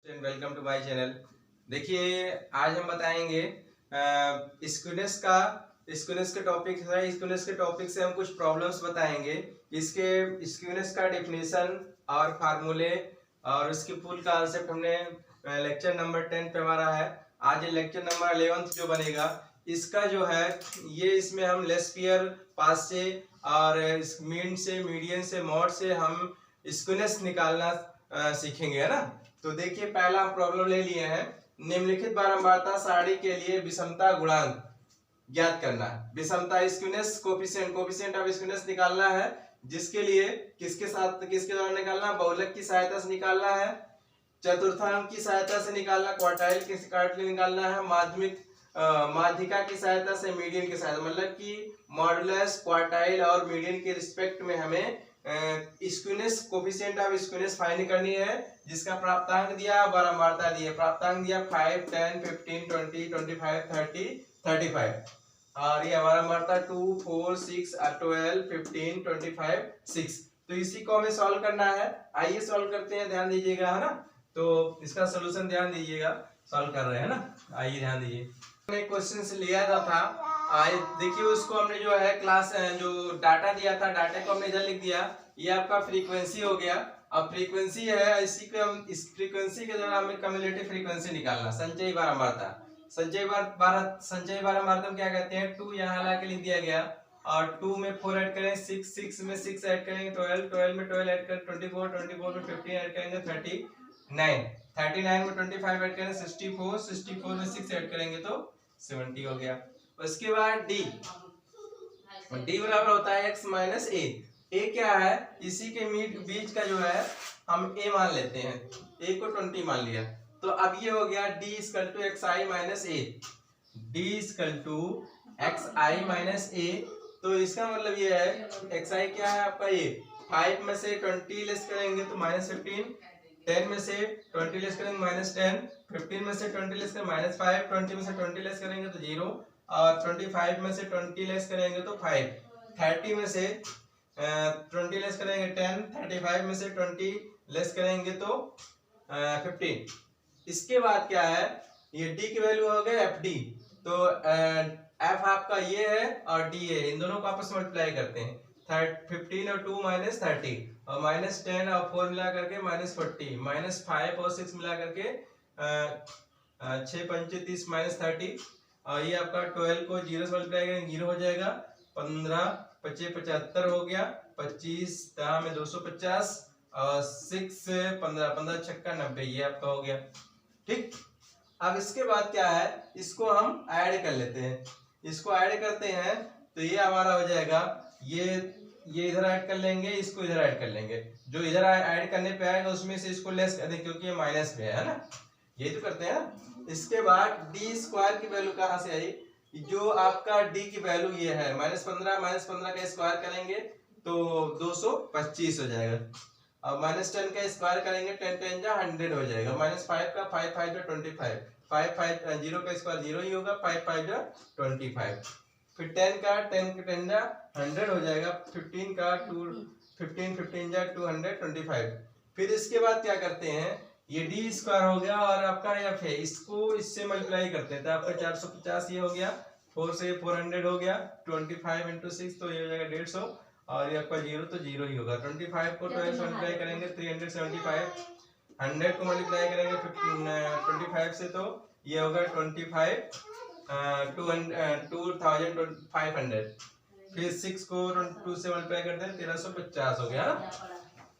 Welcome to my channel. देखिए आज हम बताएंगे स्क्यूनेस के टॉपिक है। स्क्यूनेस के टॉपिक से हम कुछ प्रॉब्लम्स बताएंगे। इसके स्क्यूनेस का डेफिनेशन और फार्मूले और उसकी फुल कांसेप्ट हमने लेक्चर नंबर 10 पे हमारा है। आज लेक्चर नंबर 11 जो बनेगा इसका जो है ये इसमें हम लेस्पियर पास से और मीन से मीडियन से मॉड से हम स्क्यूनेस निकालना सीखेंगे, है ना। तो देखिए पहला हम प्रॉब्लम ले लिए हैं। निम्नलिखित बारंबारता सारणी के लिए विषमता गुणांक ज्ञात करना है। विषमता स्क्यूनेस कोफिशिएंट ऑफ स्क्यूनेस निकालना है, जिसके लिए किसके द्वारा निकालना, बहुलक की सहायता से निकालना है, चतुर्थांक की सहायता से निकालना, क्वार्टाइल की सहायता से निकालना है, माध्यिका की सहायता से, मीडियन की सहायता, मतलब कि मॉडुलस, क्वार्टाइल और मीडियन के रिस्पेक्ट में हमें skewness coefficient of skewness find करनी है, जिसका प्राप्तांक दिया, बारंबारता दी है। प्राप्तांक दिया 5, 10, 15, 20, 25, 30, 35 और ये बारंबारता 2, 4, 6, 12, 15, 25, 6। तो इसी को हमें सॉल्व करना है। आइए सॉल्व करते हैं, ध्यान दीजिएगा, है ना। तो इसका सोल्यूशन ध्यान दीजिएगा, सॉल्व कर रहे हैं ना। आइए ध्यान दीजिए, हमने क्वेश्चन से लिया था। देखिए उसको हमने जो है क्लास जो डाटा दिया था, डाटा को हमने इधर लिख दिया। ये आपका फ्रीक्वेंसी हो गया। अब फ्रीक्वेंसी है, इसी को हम इस फ्रीक्वेंसी के द्वारा हमें कम्युलेटिव फ्रीक्वेंसी निकालना, संचयी बारंबारता। संचयी बारंबारता हम क्या कहते हैं, 2 यहाँ ला के लिख दिया गया और 2 में 4 ऐड करें, 6 में 6 ऐड करेंगे, 12 में 12 ऐड करें, 24 में 15 ऐड करेंगे, 39 में 25 ऐड करें, 64 में 6 ऐड करेंगे तो 70 हो गया। उसके बाद डी बराबर होता है x माइनस ए क्या है, इसी के बीच का जो है हम a मान लेते हैं, a को 20 मान लिया। तो अब ये हो गया d equal to X I minus A, D equal to X I minus A. तो इसका मतलब ये है एक्स आई क्या है आपका a, 5 में से 20 लेस करेंगे तो -15, 10 में से 20 लेस करेंगे -10, 15 में से 20 लेस करेंगे -5, 20 में से 20 लेस करेंगे तो 0 और 25 में से 20 लेस करेंगे तो 5, 30 में से 20 लेस करेंगे 10, 35 में से 20 लेस करेंगे तो 15। इसके बाद क्या है, ये d की वैल्यू हो गया एफ डी। तो f आपका ये है और d है, इन दोनों को आपस में मल्टीप्लाई करते हैं। 15 और 2 -30 और -10 और 4 मिला करके -40, -5 और 6 मिला करके 6 पंचे 30 -30 और ये आपका 12 को 0 से मल्टीप्लाई करेंगे 0 हो जाएगा। 15 25 75 हो गया, 25 में 250 और 6 15 15 छक्का 90, ये आपका हो गया। ठीक, अब इसके बाद क्या है, इसको हम ऐड कर लेते हैं। इसको ऐड करते हैं तो ये हमारा हो जाएगा, ये इधर ऐड कर लेंगे, इसको इधर ऐड कर लेंगे। जो इधर ऐड करने पे आएगा उसमें से इसको लेस कर दें, क्योंकि ये माइनस में है ना, ये तो करते हैं ना। इसके बाद डी स्क्वायर की वैल्यू कहाँ से आई, जो आपका डी की वैल्यू ये है -15 का स्क्वायर करेंगे तो 225 हो जाएगा और -10 का स्क्वायर करेंगे 10 10 जा 100 हो जाएगा। -5 का 5 5 जा 25, 5 5 0 का स्क्वायर 0 ही होगा, 5 5 जा 25। फिर 10 का 10 जा 100 हो जाएगा, 15 का 15 जा 225। फिर इसके बाद क्या करते हैं, ये डी स्क्वायर हो गया और आपका एफ है, इसको इससे मल्टीप्लाई करते हैं तो आपका 450 ये हो गया, 4 से 400 हो गया, 25 इंटू 6 तो ये हो जाएगा 150 और ये आपका 0 तो 0 ही होगा। 25 को 12 से मल्टीप्लाई करेंगे 375, 100 को मल्टीप्लाई करेंगे 25 से तो ये होगा 25 2500। फिर 6 को 2 से मल्टीप्लाई करते हैं 1350 हो गया।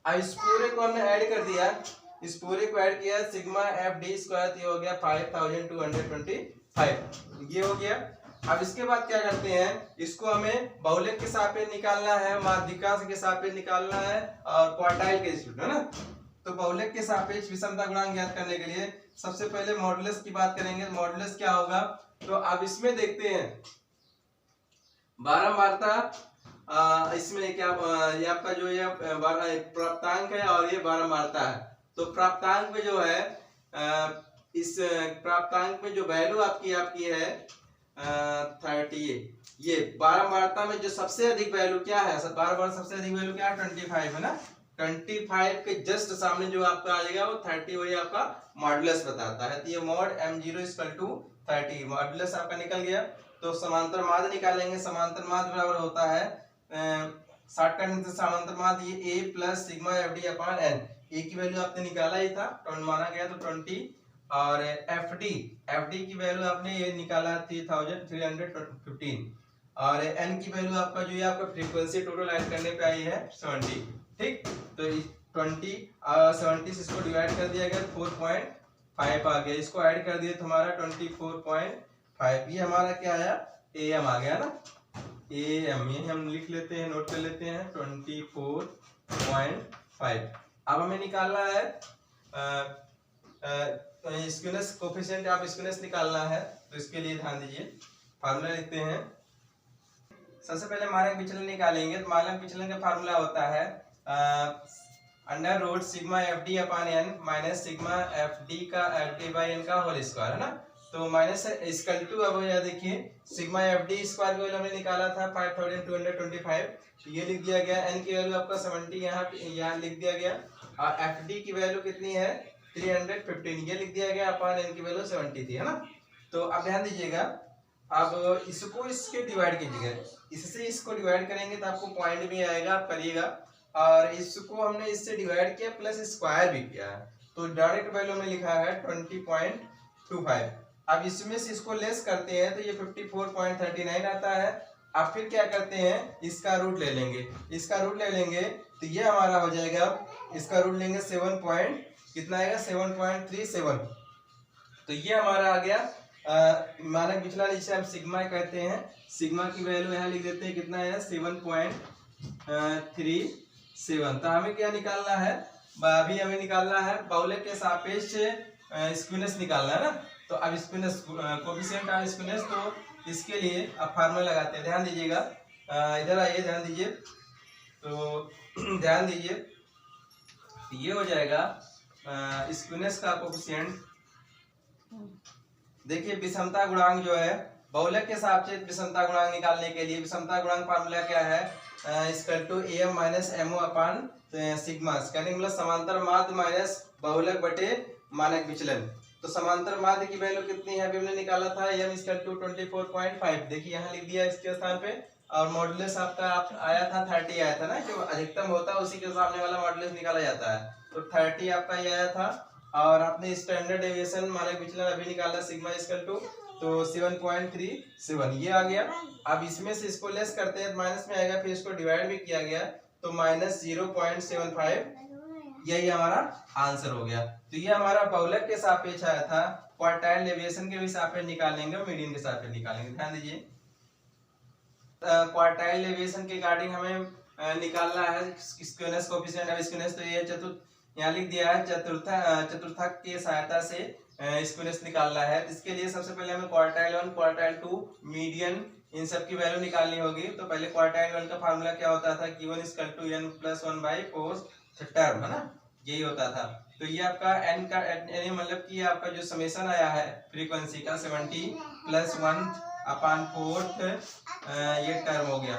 अब इस पूरे को हमने ऐड कर दिया, इस पूरे को ऐड किया, सिग्मा एफ डी स्क्वायर ये हो गया 5225, ये हो गया। अब इसके बाद क्या करते हैं, इसको हमें बहुलक के सापेक्ष निकालना है, माध्यिका के सापेक्ष निकालना है और क्वार्टाइल के रिस्पेक्ट, है ना। तो बहुलक के सापेक्ष विषमता गुणांक ज्ञात करने के लिए सबसे पहले मॉडुलस की बात करेंगे। मॉडुलस क्या होगा, तो अब इसमें देखते हैं बारंबारता, इसमें क्या ये आपका जो ये प्राप्तांक है और ये बारंबारता है। तो प्राप्तांक में जो है इस प्राप्तांक में जो वैल्यू आपकी है 30, ये बारंबारता में जो सबसे अधिक वैल्यू क्या है, बारंबारता सबसे अधिक वैल्यू क्या है 25, है ना। 25 के जस्ट सामने जो आपका आ जाएगा वो 30 वही आपका मॉडुलस बताता है। तो ये mod m0 equal to 30 modulus आपका निकल गया। तो समांतर माध्य निकालेंगे। समांतर माध्य बराबर होता है शॉर्टकट से समांतर माध्य ये a plus sigma F D upon N. A की वैल्यू आपने निकाला ही था, माना गया तो 20, और एफ डी की वैल्यू आपने ये निकाला 3315, और एन की वैल्यू आपका जो है आपका फ्रीक्वेंसी टोटल ऐड करने पे आई है 70। ठीक, तो 20 70 से इसको डिवाइड कर दिया गया 4.5 आ गया, इसको ऐड कर दिए तो हमारा 24.5, ये हमारा क्या आया AM आ गया ना, AM ये हम लिख लेते हैं, नोट कर लेते हैं 24.5। अब हमें निकालना है स्क्यूनेस कोफिशिएंट, आप स्क्यूनेस निकालना है तो इसके लिए ध्यान दीजिए, फार्मूला लिखते हैं। सबसे पहले मानक विचलन निकालेंगे, तो मानक विचलन का फार्मूला होता है under root sigma F D upon N minus sigma F D का एफ डी बाई एन का होल स्क्वायर, है ना। तो माइनस इक्वल टू, अब यह देखिए सिग्मा एफ डी स्क्वायर की वैल्यू हमने निकाला था 5225, तो ये लिख दिया गया। एन की वैल्यू आपका 70 यहाँ लिख दिया गया, और एफ डी की वैल्यू कितनी है 315, ये लिख दिया गया, अपॉन एन की वैल्यू 70 थी, है ना। तो अब ध्यान दीजिएगा, अब इसको इसके डिवाइड कीजिएगा, इससे इसको डिवाइड करेंगे तो आपको पॉइंट भी आएगा, आप करिएगा, और इसको हमने इससे डिवाइड किया प्लस स्क्वायर भी किया, तो डायरेक्ट वैल्यू में लिखा है 20.25। अब इसमें से इसको लेस करते हैं तो ये 54.39 आता है। अब फिर क्या करते हैं, इसका रूट ले लेंगे, इसका रूट ले लेंगे तो ये हमारा हो जाएगा, इसका रूट लेंगे 7 पॉइंट कितना आएगा 7.37, तो ये हमारा आ गया मानक विचलन, जिसे हम सिग्मा कहते हैं। सिग्मा की वैल्यू यहाँ लिख देते हैं, कितना है 7.37। तो हमें क्या निकालना है, अभी हमें निकालना है बहुलक के सापेक्ष स्क्यूनेस निकालना है ना। तो अब स्क्यूनेस कोएफिशिएंट ऑफ स्क्यूनेस, तो इसके लिए अब फार्मूला लगाते हैं, ध्यान दीजिएगा, इधर आइए, ध्यान दीजिए, तो ध्यान दीजिए, ये हो जाएगा स्क्यूनेस का कोएफिशिएंट। देखिए विषमता गुणांक जो है बहुलक के सापेक्ष विषमता गुणांक निकालने के लिए विषमता गुणांक फार्मूला क्या है, equal to AM minus MO upon sigma, कहने मतलब समांतर माध्य माइनस बहुलक बटे मानक विचलन। तो समांतर माध्य की वैल्यू कितनी है, अभी हमने निकाला था M इक्वल टू 24.5, देखिए यहाँ लिख दिया इसके स्थान पे, और मॉडुलस आपका आया था 30 आया था ना, जो अधिकतम होता है उसी के सामने वाला मॉडुलस निकाला जाता है, तो 30 आपका ये आया था। और आपने स्टैंडर्ड डेविएशन मानक विचलन अभी निकाला सिग्मा इक्वल टू, तो 7.37 ये आ गया। अब इसमें से इसको लेस करते हैं, माइनस में आएगा, फिर इसको डिवाइड भी किया गया तो माइनस 0.75, यही हमारा आंसर हो गया। तो ये हमारा बहुलक के सापेक्ष आया था, क्वार्टाइल डेविएशन के भी सापेक्ष निकालेंगे और मीडियन के सापेक्ष निकालेंगे। ध्यान दीजिए, क्वार्टाइल डेविएशन के रिगार्डिंग हमें निकालना है स्क्यूनेस कोएफिशिएंट ऑफ स्क्यूनेस, तो ये यहाँ लिख दिया है चतुर्थक की सहायता से स्क्यूनेस निकालना है। इसके लिए सबसे पहले हमें क्वार्टाइल 1 क्वार्टाइल 2 मीडियन इन सब की वैल्यू निकालनी होगी। तो पहले क्वार्टाइल 1 का फार्मूला क्या होता था, Q1 = n + 1/4 टर्म, है ना, यही होता था। तो ये आपका n का n मतलब कि आपका जो समेशन आया है फ्रीक्वेंसी का 70 + 1/4 ये टर्म हो गया।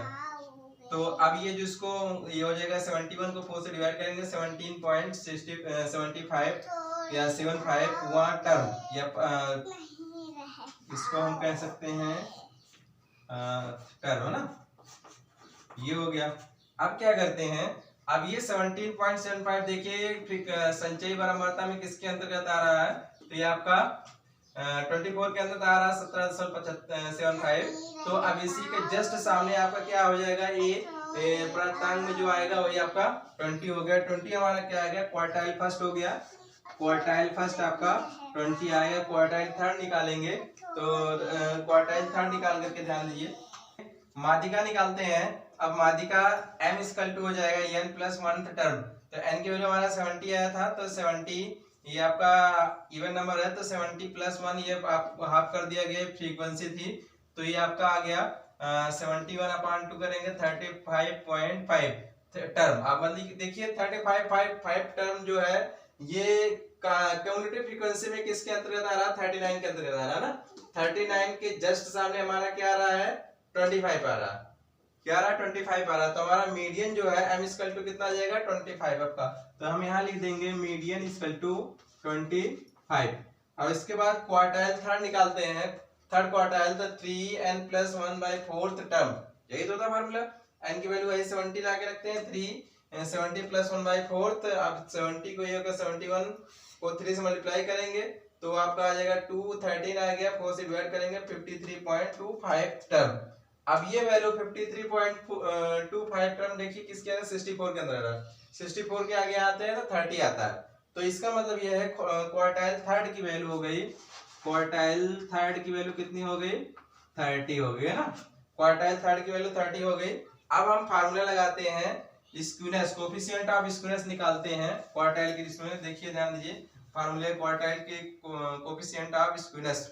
तो अब ये जो इसको ये हो जाएगा 71 को 4 से डिवाइड करेंगे 17.75 या 75 वहाँ टर्म, या इसको हम कह सकते हैं टर्म, है ना, ये हो गया। अब क्या करते हैं, अब ये 17.75 देखिए संचयी बारंबारता में किसके अंतर्गत आ रहा है, तो ये आपका 24 के अंदर आ रहा है 17.75। तो अब इसी के जस्ट सामने आपका क्या हो जाएगा, ये प्राप्तांक में जो आएगा वही आपका 20 हो गया। 20 हमारा क्या आ गया, क्वार्टाइल फर्स्ट हो गया, क्वार्टाइल फर्स्ट आपका 20 आएगा। क्वार्टाइल थर्ड निकालेंगे, तो क्वार्टाइल थर्ड निकाल करके ध्यान दीजिए, माध्यिका निकालते हैं। अब माध्यिका M = हो जाएगा n + 1th टर्म, तो n की वैल्यू हमारा 70 आया था, तो 70 ये आपका इवन नंबर है, तो 70 + 1 ये आप हाफ कर दिया गया, फ्रीक्वेंसी थी, तो ये आपका आ गया 71/2 करेंगे 35.5 टर्म। अब मतलब देखिए 35.5 टर्म जो है ये क्यूमुलेटिव फ्रीक्वेंसी में किसके अंतर्गत आ रहा है, 39 के अंतर्गत आ रहा है ना। 39 के जस्ट सामने हमारा क्या आ रहा है, 25 आ रहा है। क्या आ रहा है 25 आ रहा है। तो हमारा मीडियन जो है m इक्वल टू कितना आ जाएगा 25 आपका। तो हम यहाँ लिख देंगे मीडियन इक्वल टू 25। और इसके बाद क्वार्टाइल थर्ड निकालते हैं। थर्ड क्वार्टाइल तो 3n+1/4 टर्म, यही तो था फार्मूला। n की वैल्यू वही 70 ला के रखते हैं, 370+1/4। अब 70 को ये होगा 71 को 3 से मल्टीप्लाई करेंगे तो आपका आ जाएगा 213 आ गया, 4 से डिवाइड करेंगे 53.25 टर्म। अब ये वैल्यू 53.25 टर्म देखिए किसके अंदर 64 के अंदर आ रहा है। 64 के आगे आते हैं तो 30 आता है। तो इसका मतलब ये है क्वार्टाइल थर्ड की वैल्यू हो गई, क्वार्टाइल थर्ड की वैल्यू कितनी हो गई 30 हो गई है ना। क्वार्टाइल थर्ड की वैल्यू 30 हो गई। अब हम फार्मूला लगाते हैं स्क्यूनेस, कोफिशिएंट ऑफ स्क्यूनेस निकालते हैं क्वार्टाइल के। इसमें देखिए ध्यान दीजिए फार्मूले क्वार्टाइल के कोफिशिएंट ऑफ स्क्यूनेस।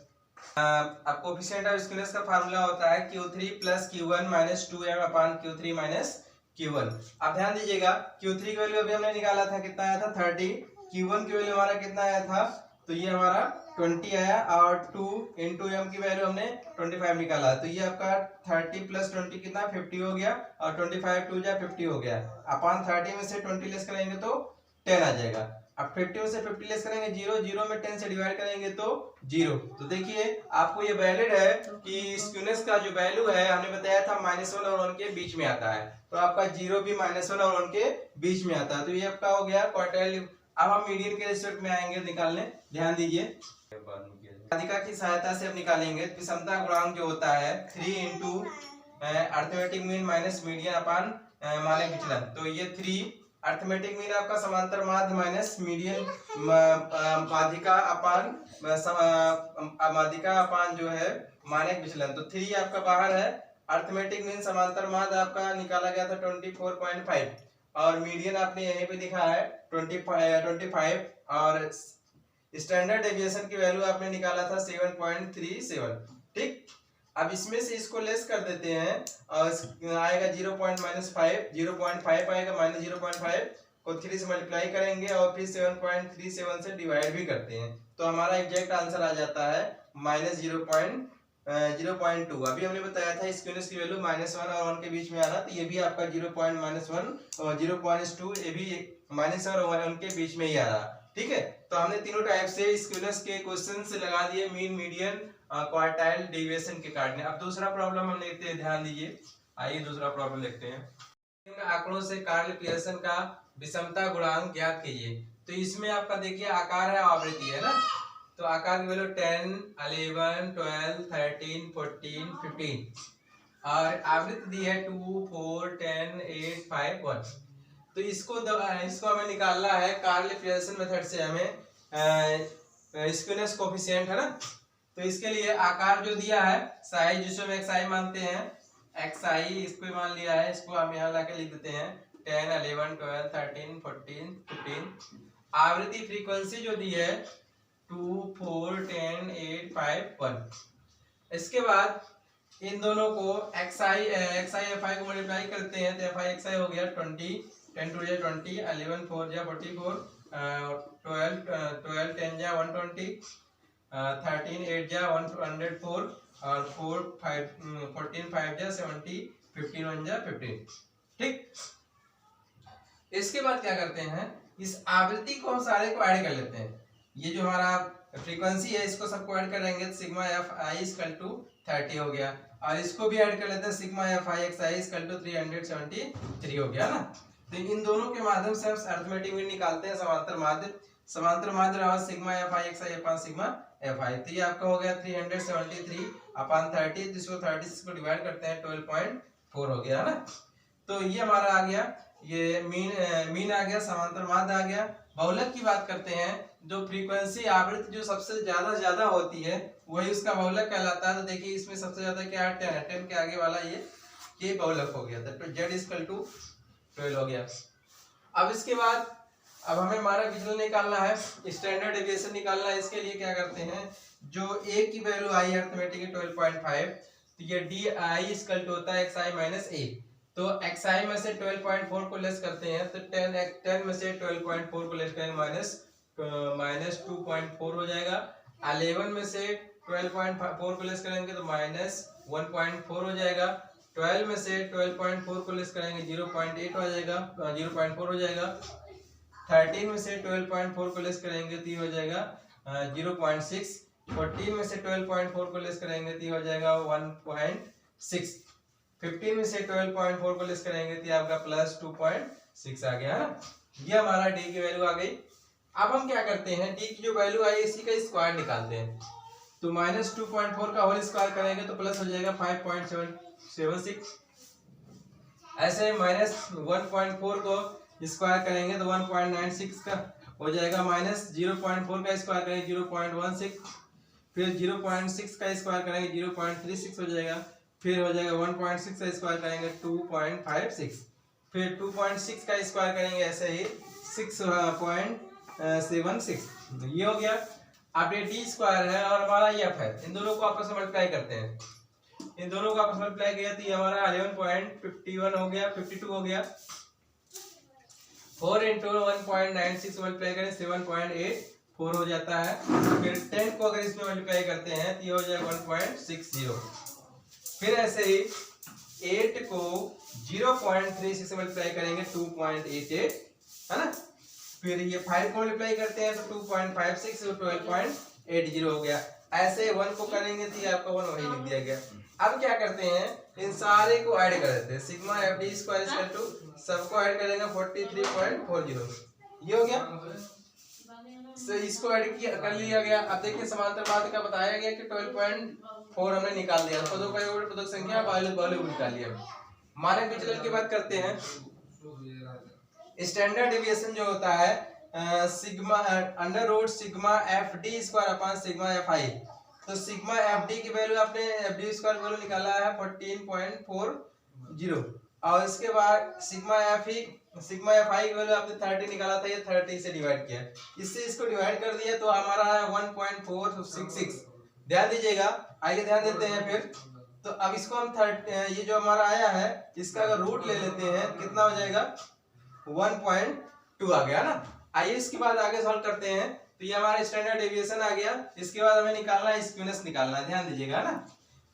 अब कोफिशिएंट ऑफ स्क्यूनेस का फार्मूला होता है Q3 + Q1 - 2m/Q3 - Q1। अब ध्यान दीजिएगा Q3 की वैल्यू अभी हमने निकाला था, कितना आया था 30। Q1 की वैल्यू हमारा कितना आया था, तो ये हमारा 20 आया, और 2 × m की वैल्यू हमने 25 निकाला। तो ये आपका 30 + 20 कितना 50 हो गया, और 25 2 जा 50 हो गया। अपन 30 में से 20 लेस करेंगे तो 10 आ जाएगा। अब 50 में से 50 लेस करेंगे 0, 0 में 10 से डिवाइड करेंगे तो 0। तो देखिए आपको ये वैलिड है कि स्क्यूनेस का जो वैल्यू है हमने बताया था -1 और 1 के बीच में आता है। तो आपका 0 भी -1 और 1 के बीच में आता है। तो ये आपका हो गया क्वार्टाइल। अब हम मीडियन के रिस्पेक्ट में आएंगे निकालने, ध्यान दीजिए। माध्यिका की सहायता से अब निकालेंगे विषमता गुणांक जो होता है 3 × अर्थमेटिक मीन माइनस मीडियन अपान मानक विचलन। तो ये 3 अर्थमेटिक मीन आपका समांतर माध्य माइनस मीडियन माध्यिका अपान जो है मानक विचलन। तो 3 आपका बाहर है। अर्थमेटिक मीन समांतर माध्य आपका निकाला गया था 24.5, और मीडियन आपने यहीं पे लिखा है 25, और स्टैंडर्ड डेविएशन की वैल्यू आपने निकाला था 7.37। ठीक, अब इसमें से इसको लेस कर देते हैं और आएगा 0.5 आएगा, -0.5 को 3 से मल्टीप्लाई करेंगे और फिर 7.37 से डिवाइड भी करते हैं। तो हमारा एग्जैक्ट आंसर आ जाता है -0.2। अभी हमने बताया था स्क्यूनेस की वैल्यू -1 और 1 के बीच में आ रहा, तो ये भी आपका 0.1 और 0.2 ये भी -1 और 1 के बीच में ही आ रहा। ठीक है, तो हमने तीनों टाइप से स्क्यूनेस के क्वेश्चन से लगा दिए, मीन, मीडियन, क्वार्टाइल, डेविएशन के काटने। अब दूसरा प्रॉब्लम हम देखते हैं, ध्यान दीजिए। आइए दूसरा प्रॉब्लम देखते हैं। आंकड़ों से कार्ल पियर्सन का विषमता गुणांक ज्ञात कीजिए। तो इसमें आपका देखिए आकार है, आवृत्ति है ना। तो आकार की वैल्यू 10, 11, 12, 13, 14, 15, और आवृत्ति दी है 2, 4, 10, 8, 5, 1। तो इसको हमें निकालना है कार्ल पियर्सन मेथड से। हमें स्क्यूनेस कोफिशिएंट है ना। तो इसके लिए आकार जो दिया है साइज, जिसको हम xi मानते हैं, xi इसको मान लिया है, इसको हम यहाँ लाके लिख देते हैं 10, 11, 12, 13, 14, 15। आवृत्ति फ्रीक्वेंसी जो दी है 2, 4, 10, 8, 5, 1। इसके बाद इन दोनों को xi fi को मल्टीप्लाई करते हैं तो fi xi हो गया 20, 10 2 जा 20, 11 4 जा 44, 12 10 जा 120, 13 8 जा 104, और 14 5 जा 70, 15 1 जा 15। ठीक, इसके बाद क्या करते हैं, इस आवृत्ति को हम सारे को ऐड कर लेते हैं। ये जो हमारा फ्रीक्वेंसी है इसको सबको ऐड करेंगे तो sigma F I equal to 30 हो गया, और इसको भी ऐड कर लेते हैं, sigma F I X I equal to 373 हो गया ना। तो इन दोनों के माध्यम से हम अरिथमेटिक मीन निकालते हैं समांतर माध्य रहा sigma F I X I upon sigma F I. तो ये आपका हो गया 373 अपान 30, जिसको 30 को डिवाइड करते हैं 12.4 हो गया ना। तो ये हमारा आ गया, ये मीन आ गया, समांतर माध्य आ गया। बहुलक की बात करते हैं, जो फ्रीक्वेंसी आवृत्ति जो सबसे ज्यादा होती है वही उसका बहुलक कहलाता है। तो देखिए इसमें सबसे ज्यादा क्या है 10 है, 10 के आगे वाला ये बहुलक हो गया, तो z इक्वल टू 12 हो गया। अब इसके बाद अब हमें मानक विचलन निकालना है, स्टैंडर्ड डेविएशन निकालना है। इसके लिए क्या करते हैं, जो a की वैल्यू आई अरिथमेटिक 12.5, तो ये डी आई इक्वल टू होता है xi माइनस a। तो xi में से 12.4 को लेस करते हैं तो 10 में से 12.4 को लेस करेंगे माइनस 2.4 हो जाएगा। 11 में से 12.4 को लेस करेंगे तो -1.4 हो जाएगा। 12 में से 12.4 को लेस करेंगे 0.8 हो जाएगा, 0.4 हो जाएगा। 13 में से 12.4 को लेस करेंगे तो ये हो जाएगा 0.6। 14 में से 12.4 को लेस करेंगे तो ये हो जाएगा 1.6। 15 में से 12.4 को लेस करेंगे तो आपका प्लस 2.6 आ गया है ना। ये हमारा डी की वैल्यू आ गई। अब हम क्या करते हैं, डी की जो वैल्यू आई इसी का स्क्वायर निकालते हैं। तो माइनस 2.4 का होल स्क्वायर करेंगे तो प्लस हो जाएगा 5.76। ऐसे माइनस 1.4 को स्क्वायर करेंगे तो 1.96 का हो जाएगा। माइनस 0.4 का स्क्वायर करेंगे 0.16, फिर 0.6 का स्क्वायर करेंगे 0.36 हो जाएगा, फिर हो जाएगा 1.6 का स्क्वायर करेंगे 2.56, फिर 2.6 का स्क्वायर करेंगे ऐसे ही 6.76। ये हो गया। अब ये डी स्क्वायर है और हमारा एफ है, इन दोनों को आपस में मल्टीप्लाई करते हैं। इन दोनों को आपस में मल्टीप्लाई किया तो ये हमारा 11.51 हो गया, 52 हो गया। 4 इंटू 1.96 मल्टीप्लाई करें 7.84 हो जाता है। फिर 10 को अगर इसमें मल्टीप्लाई करते हैं तो ये हो जाएगा 1.60। फिर ऐसे ही 8 को 0.36 से मल्टीप्लाई करेंगे 2.88 है ना। फिर ये 5 को मल्टीप्लाई करते हैं तो 2.56 और 12.80 हो गया। ऐसे 1 को करेंगे तो ये आपका 1 वही लिख दिया गया। अब क्या करते हैं, इन सारे को ऐड कर देते हैं। Sigma F D square equal to सबको ऐड करेंगे 43.40। ये हो गया। तो इसको ऐड किया कर लिया गया। अब देखिए समांतरवाद का बताया गया कि 12.4 हमने निकाल दिया। पदों का योग पदों की संख्या वॉल्यूम निकाल लिया। मानक विचलन की बात करते हैं। स्टैंडर्ड डेविएशन जो होता है sigma under root sigma F D square upon sigma F I. तो सिग्मा एफ डी की वैल्यू आपने एफ डी स्क्वायर वैल्यू निकाला है 14.40 और इसके बाद सिग्मा एफ आई की वैल्यू आपने 30 निकाला था, ये 30 से डिवाइड किया, इससे इसको डिवाइड कर दिया तो हमारा है 1.466। ध्यान दीजिएगा, आइए ध्यान देते हैं। फिर तो अब इसको हम ये जो हमारा आया है इसका अगर रूट ले लेते हैं कितना हो जाएगा 1.2 आ गया ना। आइए इसके बाद आगे सॉल्व करते हैं। तो ये हमारा स्टैंडर्ड डेविएशन आ गया। इसके बाद हमें निकालना है स्क्यूनेस निकालना है, ध्यान दीजिएगा ना।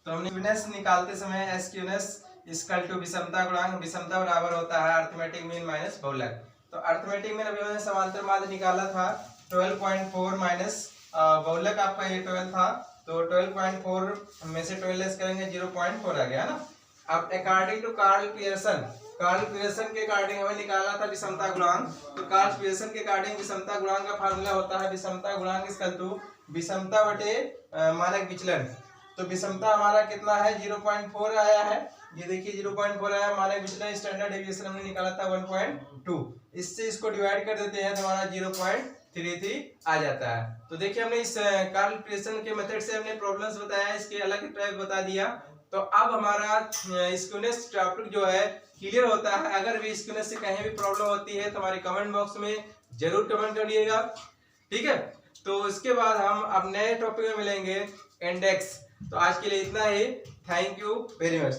तो हमने स्क्यूनेस निकालते समय स्क्यूनेस इक्वल टू विषमता गुणांक, विषमता बराबर होता है अरिथमेटिक मीन माइनस बहुलक। तो अरिथमेटिक मीन अभी हमने समांतर माध्य निकाला था 12.4 माइनस बहुलक आपका ये 12 था, तो 12.4 में से 12 लेस करेंगे 0.4 आ गया ना। अब अकॉर्डिंग टू कार्ल पियर्सन के अकॉर्डिंग हमें निकालना था विषमता गुणांक। तो कार्ल पियर्सन के अकॉर्डिंग विषमता गुणांक का फार्मूला होता है विषमता गुणांक इक्वल टू विषमता बटे मानक विचलन। तो विषमता हमारा कितना है 0.4 आया है, ये देखिए 0.4 आया। मानक विचलन स्टैंडर्ड डेविएशन हमने निकाला था 1.2, इससे इसको डिवाइड कर देते हैं तो हमारा 0.33 आ जाता है। तो देखिए हमने इस कार्ल पियर्सन के मेथड से हमने प्रॉब्लम्स बताया, इसके अलग टाइप बता दिया। तो अब हमारा स्क्यूनेस टॉपिक जो है क्लियर होता है। अगर भी स्क्यूनेस से कहीं भी प्रॉब्लम होती है तो हमारे कमेंट बॉक्स में जरूर कमेंट करिएगा, ठीक है। तो इसके बाद हम अब नए टॉपिक में मिलेंगे इंडेक्स। तो आज के लिए इतना ही। Thank you very much.